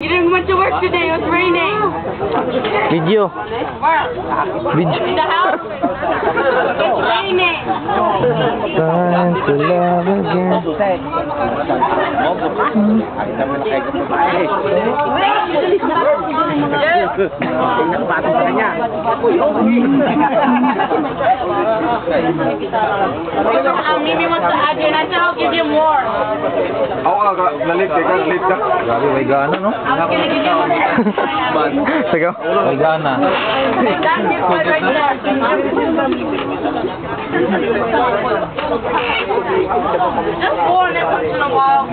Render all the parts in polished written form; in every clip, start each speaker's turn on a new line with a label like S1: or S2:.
S1: You didn't went to work today, it was raining.
S2: Video.
S1: Where?
S2: Video.
S1: In the house? It's raining.
S2: Time to love again.
S1: Mimi wants to add you, and I said I'll give you more.
S3: Lalit ka.
S2: Grabe, may gana, no?
S1: I was gonna give you more.
S2: Sige. May gana.
S1: That's your one right there. Just four and once in a while.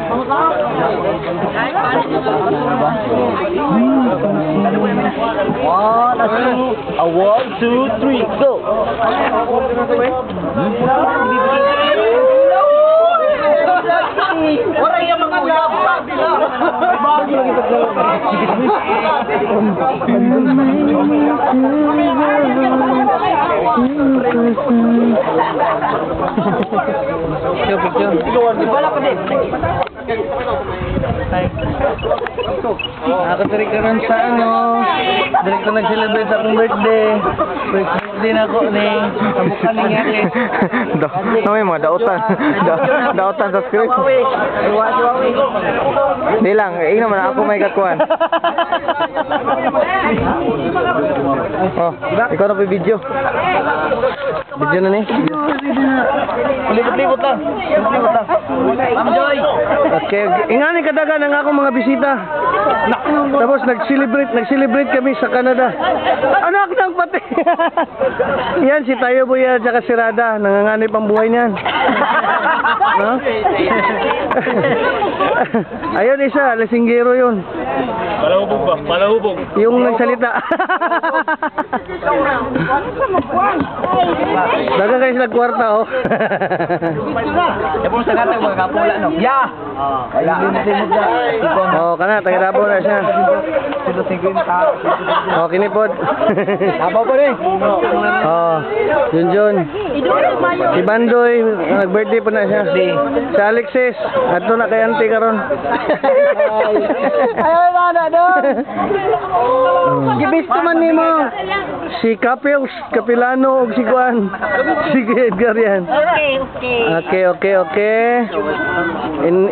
S2: One, two, three, go!
S3: Wala yung mga labi lang.
S2: Nakatari ka rin sa ano. Dali ko nag-celebrate sa akong birthday. First birthday na ako ni Kamuka ni Ngaki. May mga dautan. Dautan sa script. Di lang, naman ako may kakuan. Oh, ikaw na pa video. Video na ni. Libot-libot lang. Ma'am Joy. Okay, ingani kadagan ang akong mga bisita. Tapos nag-celebrate kami sa Canada. Anak ng pati. Yan si Tayo Buya at si Rada, nanganganib ang buhay niyan. No? Ayun isa, lasinggero yun.
S3: Palahubog ba? Palahubog.
S2: Yung nagsalita. Daga kayo sila kwarta, oh.
S3: Tapos sa gatang mga kapula, no? Yeah! Wala.
S2: Oh, kana, taga-Davao na siya. Oh, kinipod.
S3: Abaw pa rin.
S2: Oh, Junjun. Si Bandoy, nag-birthday pa na siya. Si Alexis, ato na kay auntie karon.
S3: Ayaw na doon.
S2: Gibis man nimo. Si Capels, Capilano ug si Juan. Si Edgar yan. Okay.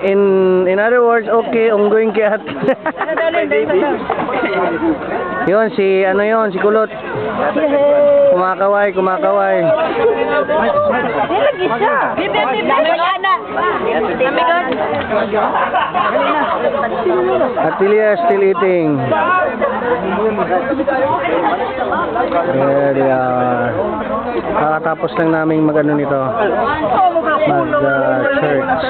S2: In other words, okay, ongoing cat. Yun si si Kulot. Kumakaway. Atilia still eating. There they are. Kakatapos lang naming mag-ano nito. Mag-church.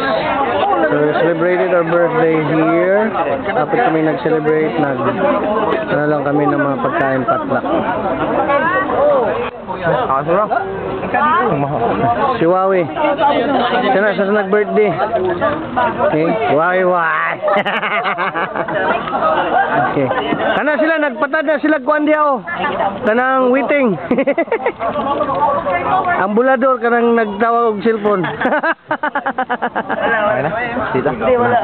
S2: So we celebrated our birthday here. Tapos kami nag-celebrate. Ano lang kami ng mga pagkain patlak. Sarap. Si Wawi. Siya nag-birthday. Okay. Wawi. Okay. Kana sila nagpatad na sila kuan diaw. Kanang waiting. Ang bulador kanang nagtawag og cellphone.
S3: Wala. Dito? Hindi, wala.